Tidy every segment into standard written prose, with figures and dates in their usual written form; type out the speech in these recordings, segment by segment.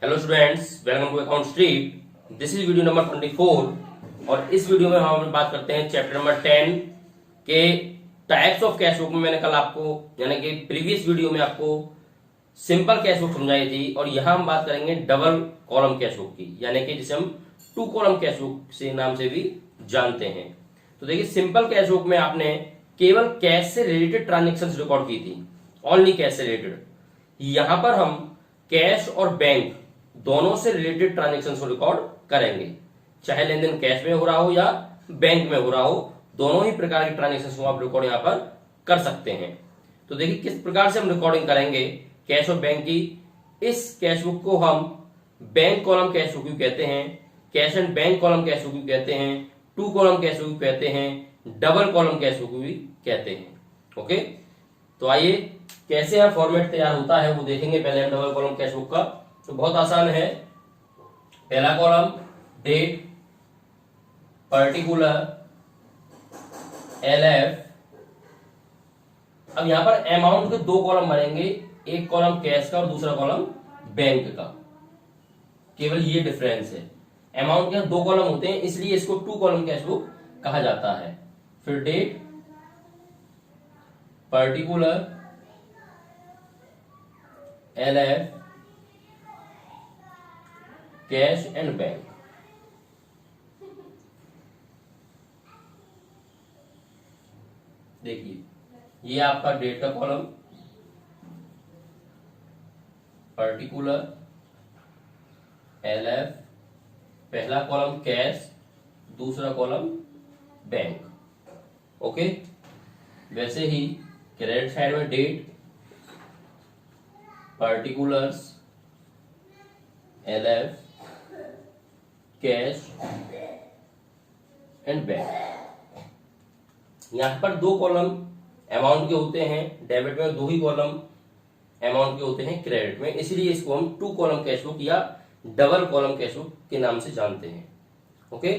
Hello students, welcome to account street. This is video number 24 और इस video में हम बात करते हैं चैप्टर नंबर 10 के टाइप्स ऑफ कैश बुक में। मैंने कल आपको यानी कि प्रीवियस वीडियो में आपको सिंपल कैश बुक समझाई थी और यहां हम बात करेंगे डबल कॉलम कैश बुक की, यानी कि जिसे हम टू कॉलम कैश बुक से नाम से भी जानते हैं। तो देखिए, सिंपल कैश बुक में आपने केवल कैश से रिलेटेड ट्रांजेक्शन रिकॉर्ड की थी, ओनली कैश से रिलेटेड। यहां पर हम कैश और बैंक दोनों से रिलेटेड ट्रांजेक्शन को रिकॉर्ड करेंगे, चाहे लेन देन कैश में हो रहा हो या बैंक में हो रहा हो, दोनों ही प्रकार के ट्रांजेक्शन को आप रिकॉर्ड यहां पर कर सकते हैं। तो देखिए किस प्रकार से हम रिकॉर्डिंग करेंगे कैश और बैंक की। इस कैश बुक को हम बैंक कॉलम कैश बुक भी कहते हैं, cash and bank column cash book भी कहते हैं, टू कॉलम कैश बुक भी कहते हैं, डबल कॉलम कैश बुक भी कहते हैं। ओके, तो आइए कैसे यह फॉर्मेट तैयार होता है वो देखेंगे। पहले हम डबल कॉलम कैश बुक का, तो बहुत आसान है। पहला कॉलम डेट, पर्टिकुलर, एलएफ। अब यहां पर अमाउंट के दो कॉलम बनेंगे, एक कॉलम कैश का और दूसरा कॉलम बैंक का। केवल ये डिफरेंस है, अमाउंट के दो कॉलम होते हैं इसलिए इसको टू कॉलम कैश बुक कहा जाता है। फिर date, particular, LF, cash and bank. देखिए ये आपका डेट का कॉलम, पर्टिकुलर, एलएफ, पहला कॉलम कैश, दूसरा कॉलम बैंक। ओके, वैसे ही क्रेडिट साइड में date, particulars, LF, cash and bank. यहां पर दो कॉलम अमाउंट के होते हैं डेबिट में, दो ही कॉलम अमाउंट के होते हैं क्रेडिट में, इसलिए इसको हम टू कॉलम कैश बुक या डबल कॉलम कैश बुक के नाम से जानते हैं। ओके,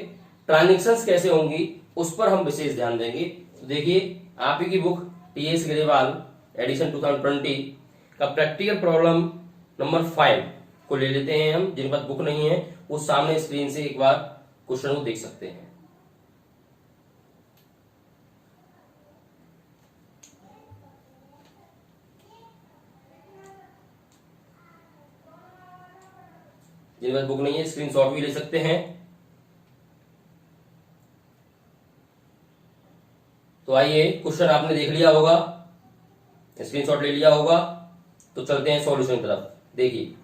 ट्रांजेक्शंस कैसे होंगी उस पर हम विशेष ध्यान देंगे। तो देखिए आप ही की बुक टीएस ग्रेवाल एडिशन 2020 का प्रैक्टिकल प्रॉब्लम नंबर 5 को ले लेते हैं हम। जिनके पास बुक नहीं है वो सामने स्क्रीन से एक बार क्वेश्चन को देख सकते हैं। जिनके पास बुक नहीं है स्क्रीनशॉट भी ले सकते हैं। तो आइए, क्वेश्चन आपने देख लिया होगा, स्क्रीनशॉट ले लिया होगा, तो चलते हैं सॉल्यूशन की तरफ। देखिए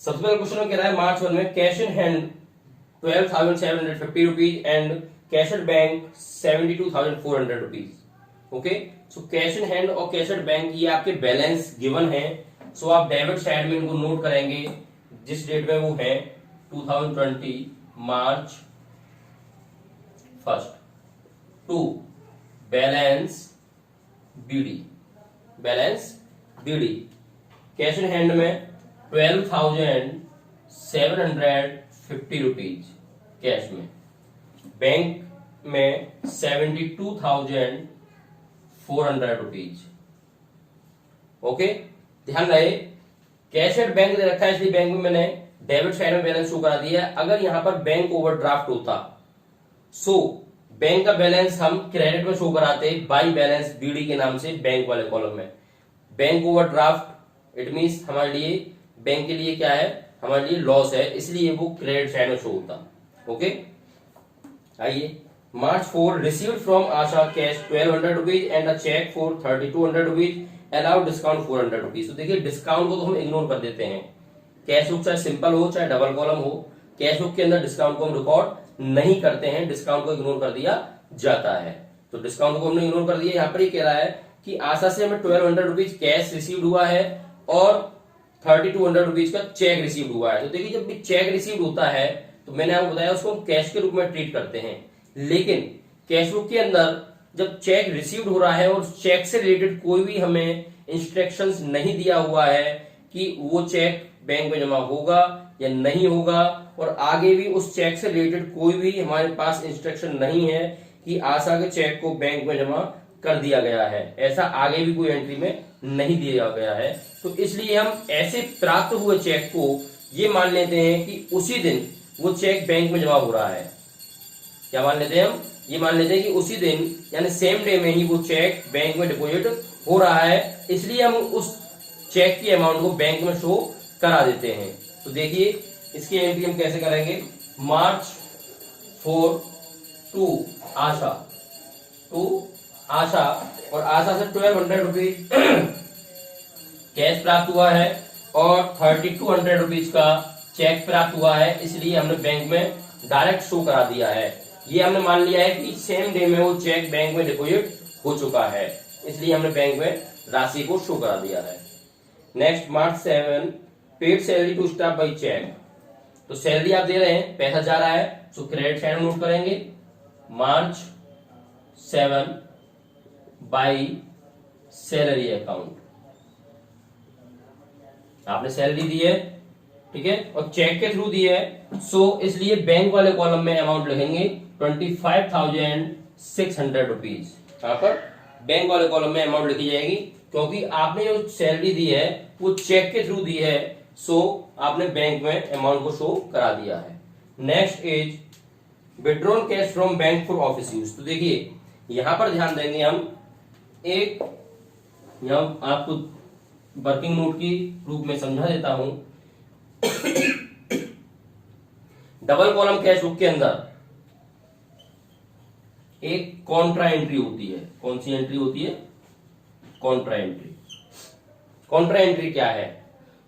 सबसे पहले क्वेश्चन में कह रहा है मार्च 1 में cash in hand 12,750 rupees and cash at bank 72,400 rupees. Okay, so cash in hand और कैश एट बैंक ये आपके बैलेंस गिवन है। सो आप डेबिट साइड में इनको नोट करेंगे जिस डेट में वो है 2020 March 1 to balance BD, balance BD. Cash in hand में 12,750 रुपीज कैश में, बैंक में 72,400 रुपीज। ओके, ध्यान रहे कैश एट बैंक दे रखा है इसलिए बैंक में मैंने डेबिट साइड में बैलेंस शो करा दिया है। अगर यहां पर बैंक ओवरड्राफ्ट होता सो बैंक का बैलेंस हम क्रेडिट में शो कराते बाई बैलेंस बीडी के नाम से बैंक वाले कॉलम में। बैंक ओवरड्राफ्ट इट मींस हमारे लिए, बैंक के लिए क्या है, हमारे लिए लॉस है, इसलिए वो क्रेडिट साइड में शो होता। ओके, आइए March 4 received from Asha cash 1200 rupees and a cheque for 3200 rupees, allowed discount 400 rupees. तो देखिए डिस्काउंट को तो हम इग्नोर कर देते हैं, कैश बुक चाहे सिंपल हो चाहे डबल कॉलम हो, कैश बुक के अंदर डिस्काउंट को हम रिकॉर्ड नहीं करते हैं, डिस्काउंट को इग्नोर कर दिया जाता है। तो डिस्काउंट को हमने इग्नोर कर दिया। यहाँ पर ये कह रहा है कि आशा से हमें 1200 रुपीज कैश रिसीव्ड हुआ है और 3200 रुपीज का चेक रिसीव्ड हुआ है। तो देखिए जब भी चेक रिसीव्ड होता है तो मैंने आपको बताया उसको हम कैश के रूप में ट्रीट करते हैं, लेकिन कैश बुक के अंदर जब चेक रिसीव्ड हो रहा है और चेक से रिलेटेड कोई भी हमें इंस्ट्रक्शंस नहीं दिया हुआ है कि वो चेक बैंक में जमा होगा या नहीं होगा, और आगे भी उस चेक से रिलेटेड कोई भी हमारे पास इंस्ट्रक्शन नहीं है कि आशा के चेक को बैंक में जमा कर दिया गया है, ऐसा आगे भी कोई एंट्री में नहीं दिया गया है। तो इसलिए हम ऐसे प्राप्त हुए चेक को ये मान लेते हैं कि उसी दिन वो चेक बैंक में जमा हो रहा है। क्या मान लेते हैं हम? ये मान लेते हैं कि उसी दिन यानी सेम डे में ही वो चेक बैंक में डिपॉजिट हो रहा है, इसलिए हम उस चेक की अमाउंट को बैंक में शो करा देते हैं। तो देखिए इसकी एंट्री हम कैसे करेंगे। मार्च 4 टू आशा, और आशा से 1200 रुपीज कैश प्राप्त हुआ है और 3200 रुपीज का चेक प्राप्त हुआ है, इसलिए हमने बैंक में डायरेक्ट शो करा दिया है। ये हमने मान लिया है कि सेम डे में वो चेक बैंक में डिपॉजिट हो चुका है, इसलिए हमने बैंक में राशि को शो करा दिया है। Next March 7 paid salary to staff by cheque. तो सैलरी आप दे रहे हैं, पैसा जा रहा है, तो क्रेडिट साइड में नोट करेंगे मार्च 7 बाई सैलरी अकाउंट। आपने सैलरी दी है, ठीक है, और चेक के थ्रू दी है, सो इसलिए बैंक वाले कॉलम में अमाउंट लिखेंगे 25,600 रुपीज। यहाँ पर बैंक वाले कॉलम में अमाउंट लिखी जाएगी, क्योंकि आपने जो सैलरी दी है वो चेक के थ्रू दी है, सो आपने बैंक में अमाउंट को शो करा दिया है। Next is withdrawn cash from bank for office use. तो देखिए यहां पर ध्यान देंगे हम, एक यहां आपको वर्किंग नोट की रूप में समझा देता हूं। डबल कॉलम कैश बुक के अंदर एक कॉन्ट्रा एंट्री होती है। कौन सी एंट्री होती है? Contra entry. कॉन्ट्रा एंट्री क्या है?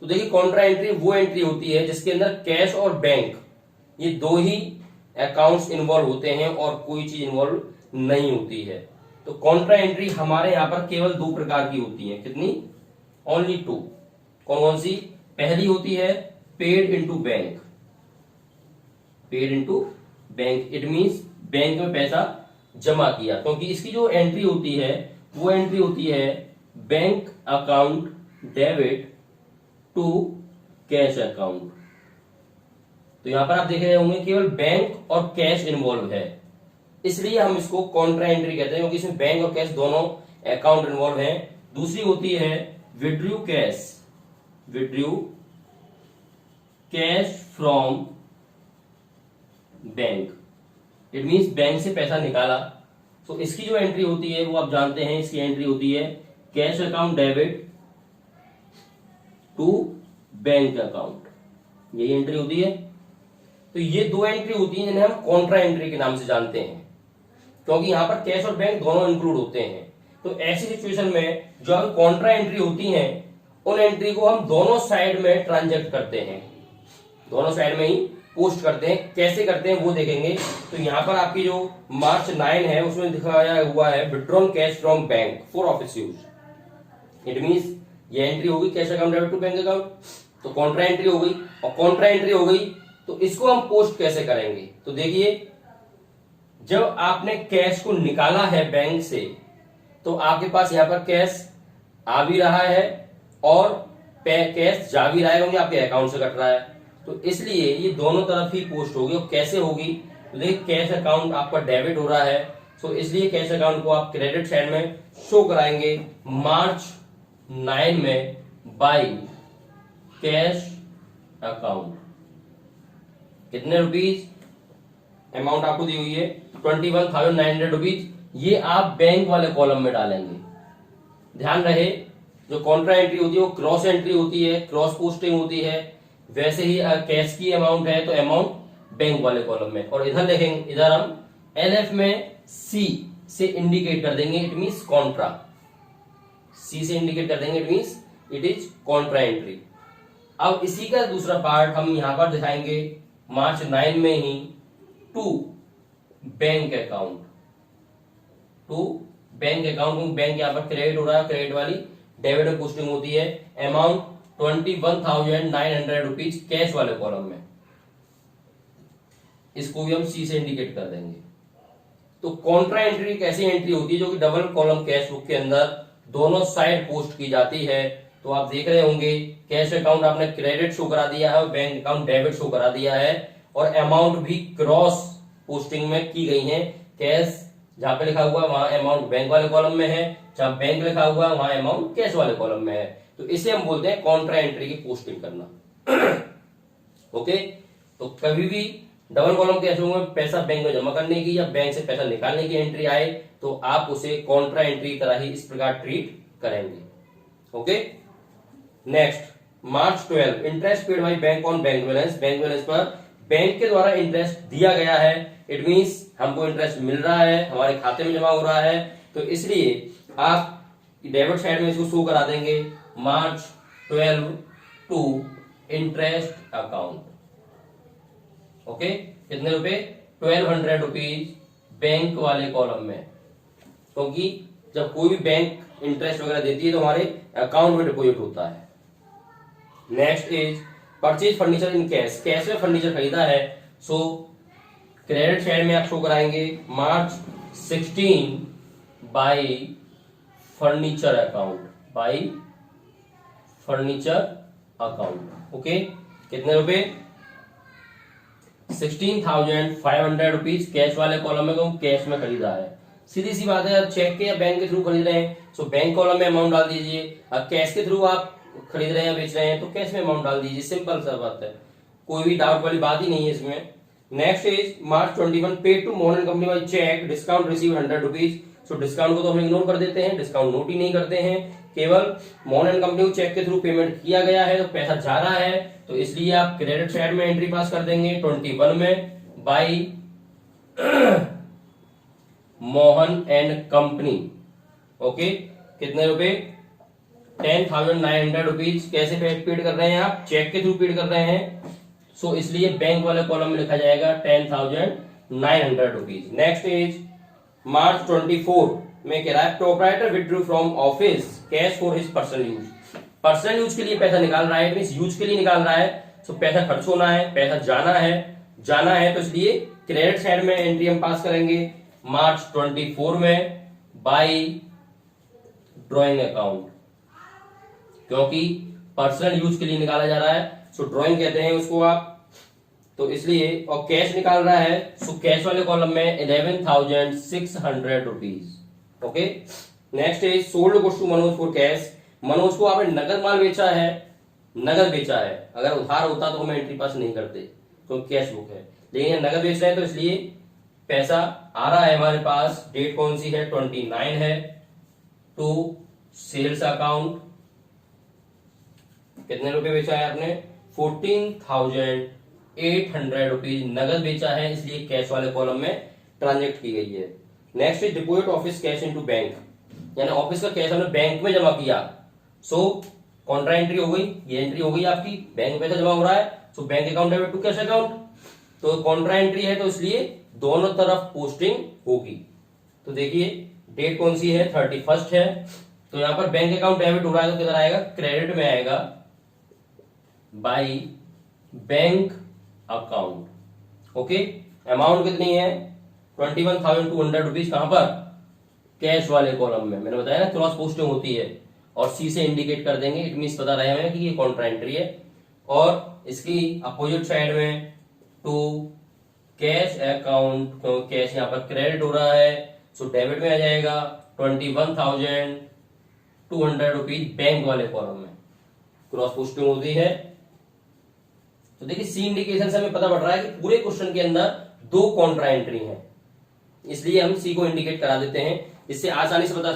तो देखिए कॉन्ट्रा एंट्री वो एंट्री होती है जिसके अंदर कैश और बैंक ये दो ही अकाउंट्स इन्वॉल्व होते हैं और कोई चीज इन्वॉल्व नहीं होती है। तो कॉन्ट्रा एंट्री हमारे यहां पर केवल दो प्रकार की होती है। कितनी? Only two. कौन कौन सी? पहली होती है paid into bank. Paid into bank, it means bank में पैसा जमा किया, क्योंकि इसकी जो एंट्री होती है वो एंट्री होती है bank account debit to cash account. तो यहां पर आप देख रहे होंगे केवल बैंक और कैश इन्वॉल्व है, इसलिए हम इसको कॉन्ट्रा एंट्री कहते हैं, क्योंकि इसमें बैंक और कैश दोनों अकाउंट इन्वॉल्व हैं। दूसरी होती है withdrew cash, withdrew cash from bank, it means bank से पैसा निकाला। तो इसकी जो एंट्री होती है वो आप जानते हैं, इसकी एंट्री होती है cash account debit to bank account, यही एंट्री होती है। तो ये दो एंट्री होती है जिन्हें हम कॉन्ट्रा एंट्री के नाम से जानते हैं, क्योंकि यहां पर कैश और बैंक दोनों इंक्लूड होते हैं। तो ऐसी सिचुएशन में जो हम कॉन्ट्रा एंट्री होती हैं उन एंट्री को हम दोनों साइड में ट्रांजैक्ट करते हैं, दोनों साइड में ही पोस्ट करते हैं। कैसे करते हैं वो देखेंगे। तो यहाँ पर आपकी जो मार्च 9 है उसमें दिखाया हुआ है withdrawn cash from bank for office use, it means ये एंट्री होगी cash account debit to bank account. तो कॉन्ट्रा एंट्री हो गई, और कॉन्ट्रा एंट्री हो गई तो इसको हम पोस्ट कैसे करेंगे। तो देखिए जब आपने कैश को निकाला है बैंक से तो आपके पास यहाँ पर कैश आ भी रहा है और कैश जा भी रहा है, क्योंकि आपके अकाउंट से कट रहा है। तो इसलिए ये दोनों तरफ ही पोस्ट होगी। और कैसे होगी? तो देखिए कैश अकाउंट आपका डेबिट हो रहा है, तो इसलिए कैश अकाउंट को आप क्रेडिट साइड में शो कराएंगे मार्च 9 में बाई कैश अकाउंट। कितने रुपीज अमाउंट आपको दी हुई है? 21,900 रुपीज। ये आप बैंक वाले कॉलम में डालेंगे। ध्यान रहे जो कॉन्ट्रा एंट्री होती है वो क्रॉस एंट्री होती है, क्रॉस पोस्टिंग होती है। वैसे ही कैश की अमाउंट है तो अमाउंट बैंक वाले कॉलम में। और इधर देखेंगे, इधर हम एलएफ में सी से इंडिकेट कर देंगे, इट मींस कॉन्ट्रा। सी से इंडिकेट कर देंगे, it means it is Contra entry. अब इसी का दूसरा पार्ट हम यहां पर दिखाएंगे मार्च 9 में ही to bank account, to bank account. Bank यहां पर क्रेडिट हो रहा है, क्रेडिट वाली डेबिट में पोस्टिंग होती है। अमाउंट 21,900 रुपीज कैश वाले कॉलम में, इसको भी हम सी से इंडिकेट कर देंगे। तो कॉन्ट्रा एंट्री एक ऐसी एंट्री होती है जो कि डबल कॉलम कैश बुक के अंदर दोनों साइड पोस्ट की जाती है। तो आप देख रहे होंगे कैश अकाउंट आपने क्रेडिट शो करा दिया है और बैंक अकाउंट डेबिट शो करा दिया है, और अमाउंट भी क्रॉस पोस्टिंग में की गई है, कैश जहां पे लिखा हुआ है वहां अमाउंट बैंक वाले कॉलम में है, जहां बैंक लिखा हुआ है वहां अमाउंट कैश वाले कॉलम में है। तो इसे हम बोलते हैं कॉन्ट्रा एंट्री की पोस्टिंग करना। ओके, तो कभी भी डबल कॉलम के एसओ में पैसा बैंक में जमा करने की या बैंक से पैसा निकालने की एंट्री आए तो आप उसे कॉन्ट्रा एंट्री की तरह ही इस प्रकार ट्रीट करेंगे। Okay, next March 12 interest paid by bank on bank balance. Bank balance पर बैंक के द्वारा इंटरेस्ट दिया गया है, इट मींस हमको इंटरेस्ट मिल रहा है, हमारे खाते में जमा हो रहा है, तो इसलिए आप डेबिट साइड में इसको शो करा देंगे मार्च 12 टू इंटरेस्ट अकाउंट। ओके, कितने रुपए? 1200 रुपीज बैंक वाले कॉलम में, क्योंकि जब कोई भी बैंक इंटरेस्ट वगैरह देती है तो हमारे अकाउंट में डिपॉजिट होता है। Next is purchase furniture in cash. Cash में फर्नीचर खरीदा है, सो क्रेडिट साइड में आप शो कराएंगे मार्च 16 by furniture account, by furniture account. Okay, कितने रुपए? 16,500 रुपीज कैश वाले कॉलम में, कैश में खरीदा है। सीधी सी बात है, चेक के या बैंक के थ्रू खरीद रहे हैं तो बैंक कॉलम में अमाउंट डाल दीजिए, अब कैश के थ्रू आप खरीद रहे हैं बेच रहे हैं तो कैश में अमाउंट डाल दीजिए, सिंपल सा बात है, कोई भी डाउट वाली बात ही नहीं है इसमें। Next is March 21 paid to Mohan and company by cheque, discount receive 100 rupees. So discount को तो हम इग्नोर कर देते हैं, डिस्काउंट नोट ही नहीं करते हैं, केवल मोहन एंड कंपनी को चेक के थ्रू पेमेंट किया गया है तो पैसा जा रहा है, तो इसलिए आप क्रेडिट साइड में एंट्री पास कर देंगे 21 में by Mohan and company. Okay, कितने रुपए? 10,900 रुपीज। कैसे पेड कर रहे हैं आप? चेक के थ्रू पेड कर रहे हैं, सो इसलिए बैंक वाले कॉलम में लिखा जाएगा 10,900 रुपीज। नेक्स्ट इज मार्च 24 में कह रहा है proprietor withdrew from office cash for his personal use. Personal use के लिए पैसा निकाल रहा है, यूज के लिए निकाल रहा है, सो पैसा खर्च होना है, पैसा जाना है, तो इसलिए क्रेडिट साइड में एंट्री हम पास करेंगे मार्च 24 में बाई ड्रॉइंग अकाउंट, क्योंकि पर्सनल यूज के लिए निकाला जा रहा है, सो ड्रॉइंग कहते हैं उसको आप, तो इसलिए, और कैश निकाल रहा है, सो कैश वाले कॉलम में 11,600 rupees. Okay, next is sold goods to Manoj for cash. Manoj को आपने नगद माल बेचा है, नगद बेचा है, अगर उधार होता तो हम एंट्री पास नहीं करते तो कैश बुक है, लेकिन नगद बेच रहे हैं तो इसलिए पैसा आ रहा है हमारे पास। डेट कौन सी है? 29 है, टू सेल्स अकाउंट। कितने रुपए बेचा है आपने? 14,800 रुपीज नगद बेचा है, इसलिए कैश वाले कॉलम में ट्रांजेक्ट की गई है। Next is deposit office cash into bank, यानी ऑफिस का कैश हमने बैंक में जमा किया, सो कॉन्ट्रा एंट्री हो गई, ये एंट्री हो गई आपकी, बैंक में पैसा जमा हो रहा है, so bank account debit to cash account, तो कॉन्ट्रा एंट्री है तो इसलिए दोनों तरफ पोस्टिंग होगी। तो देखिए डेट कौन सी है? 31 है, तो यहां पर बैंक अकाउंट डेबिट हो रहा है तो किधर आएगा? क्रेडिट में आएगा by bank account. Okay, amount कितनी है? 21,200 रुपीज। कहां पर? कैश वाले कॉलम में। मैंने बताया ना क्रॉस पोस्टिंग होती है, और सी से इंडिकेट कर देंगे, इट मींस पता रहे हमें कि ये कॉन्ट्रा एंट्री है। और इसकी अपोजिट साइड में टू कैश अकाउंट, क्योंकि कैश यहां पर क्रेडिट हो रहा है, सो डेबिट में आ जाएगा 21,200 रुपीज बैंक वाले कॉलम में, क्रॉस पोस्टिंग होती है। तो देखिए सी इंडिकेशन से हमें पता पड़ रहा है कि पूरे क्वेश्चन के अंदर दो कॉन्ट्रा एंट्री हैं, इसलिए हम सी को इंडिकेट करा देते हैं, इससे आसानी से पता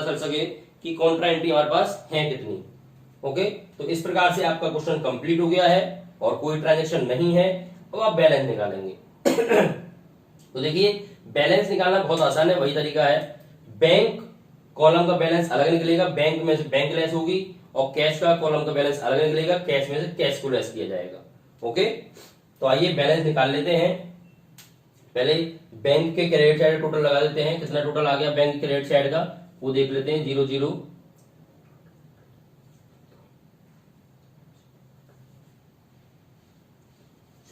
चल सके कि कॉन्ट्रा एंट्री हमारे पास है कितनी। ओके, तो इस प्रकार से आपका क्वेश्चन कंप्लीट हो गया है और कोई ट्रांजेक्शन नहीं है, तो आप बैलेंस निकालेंगे। तो देखिए बैलेंस निकालना बहुत आसान है, वही तरीका है, बैंक कॉलम का बैलेंस अलग निकलेगा, बैंक में से बैंक लेस होगी, और कैश का कॉलम का बैलेंस अलग निकलेगा, कैश में से कैश को लेस किया जाएगा। ओके, तो आइए बैलेंस निकाल लेते हैं। पहले बैंक के क्रेडिट साइड टोटल लगा देते हैं, कितना टोटल आ गया बैंक क्रेडिट साइड का वो देख लेते हैं। 00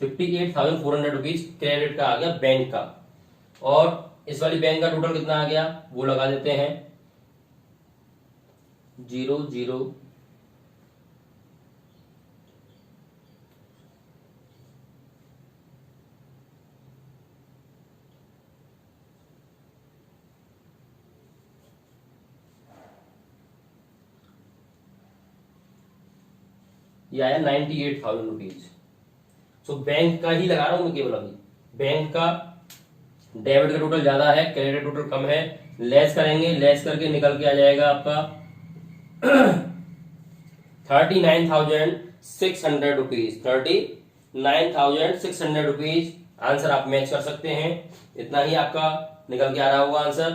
58,400 रुपीज क्रेडिट का आ गया बैंक का, और इस वाली बैंक का टोटल कितना आ गया वो लगा देते हैं 00 58,400 ये आया 98,000 रुपीज। सो बैंक का ही लगा रहा हूं मैं केवल अभी, बैंक का डेबिट का टोटल ज्यादा है, क्रेडिट टोटल कम है, लेस करेंगे, लेस करके निकल के आ जाएगा आपका 39,600 रुपीज, 39,600 रुपीज। आंसर आप मैच कर सकते हैं, इतना ही आपका निकल के आ रहा होगा आंसर।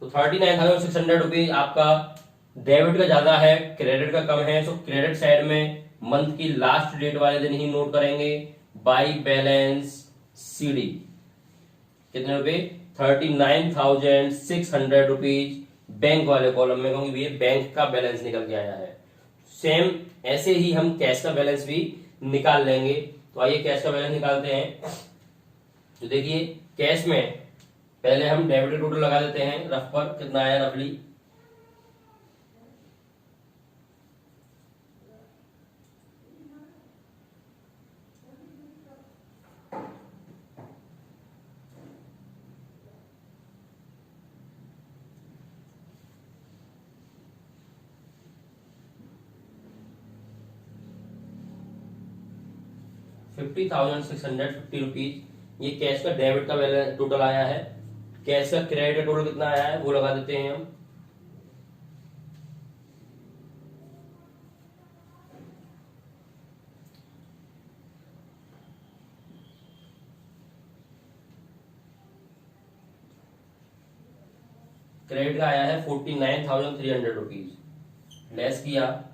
तो 39,600 रुपीज आपका डेबिट का ज्यादा है, क्रेडिट का कम है। सो क्रेडिट साइड में मंथ की लास्ट डेट वाले दिन ही नोट करेंगे बाई बैलेंस सीडी। कितने रुपए? 39,600 रुपीज बैंक वाले कॉलम में, क्योंकि ये बैंक का बैलेंस निकल के आया है। सेम ऐसे ही हम कैश का बैलेंस भी निकाल लेंगे। तो आइए कैश का बैलेंस निकालते हैं। तो देखिए कैश में पहले हम डेबिट टोटल लगा देते हैं रफ पर, कितना आया रफली 50,650 रुपीज। ये कैश का डेबिट का बैलेंस टोटल आया है। कैश का क्रेडिट टोटल कितना आया है वो लगा देते हैं हम। क्रेडिट का आया है 49,300 रुपीज, लेस किया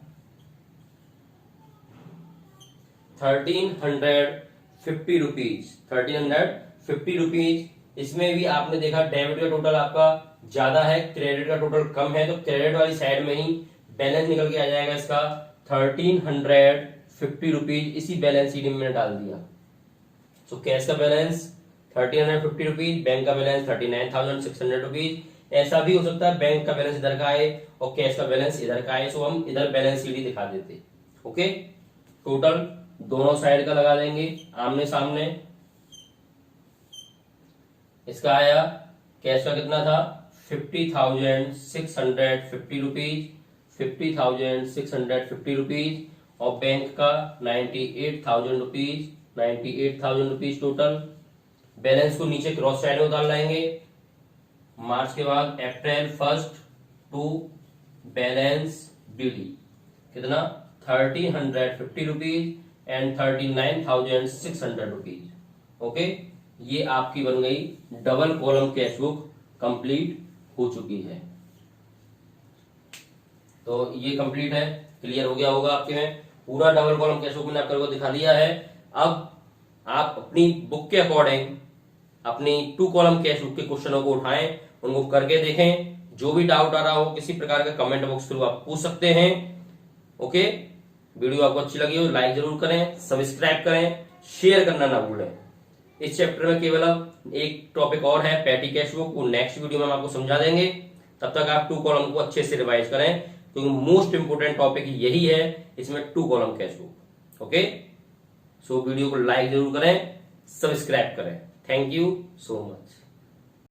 1,350 रुपीज, 1,350 रुपीज। इसमें भी आपने देखा डेबिट का टोटल आपका ज्यादा है, क्रेडिट का टोटल कम है, तो क्रेडिट वाली साइड में ही बैलेंस निकल के आ जाएगा इसका 1,350 रुपीज। इसी बैलेंस शीट में डाल दिया। सो कैश का बैलेंस 1,350 रुपीज, बैंक का बैलेंस 39,600 रुपीज। ऐसा भी हो सकता है बैंक का बैलेंस इधर का आए और कैश का बैलेंस इधर का आए, सो हम इधर बैलेंस शीट ही दिखा देते। ओके, टोटल दोनों साइड का लगा देंगे आमने सामने। इसका आया कैश का कितना था 50,650 रुपीज, 50,650 रुपीज, और बैंक का 98,000 रुपीज, 98,000 रुपीज टोटल। बैलेंस को नीचे क्रॉस साइड में उतार लाएंगे। मार्च के बाद अप्रैल 1 टू बैलेंस बीडी कितना 1,350 रुपीज एंड 39,600 रुपीज। ओके, ये आपकी बन गई double column cash book, complete हो चुकी है। तो ये कंप्लीट है, क्लियर हो गया होगा आपके में। पूरा डबल कॉलम कैश बुक मैंने आपको दिखा दिया है। अब आप अपनी बुक के अकॉर्डिंग अपनी 2 कॉलम कैश बुक के क्वेश्चनों को उठाएं, उनको करके देखें। जो भी डाउट आ रहा हो किसी प्रकार का कमेंट बॉक्स थ्रू आप पूछ सकते हैं। ओके, वीडियो आपको अच्छी लगी हो लाइक जरूर करें, सब्सक्राइब करें, शेयर करना ना भूलें। इस चैप्टर में केवल अब एक टॉपिक और है पेटी कैश बुक, वो नेक्स्ट वीडियो में हम आपको समझा देंगे। तब तक आप 2 कॉलम को अच्छे से रिवाइज करें, क्योंकि मोस्ट इंपोर्टेंट टॉपिक यही है इसमें 2 column cash book. Okay, so video को लाइक जरूर करें, सब्सक्राइब करें। Thank you so much.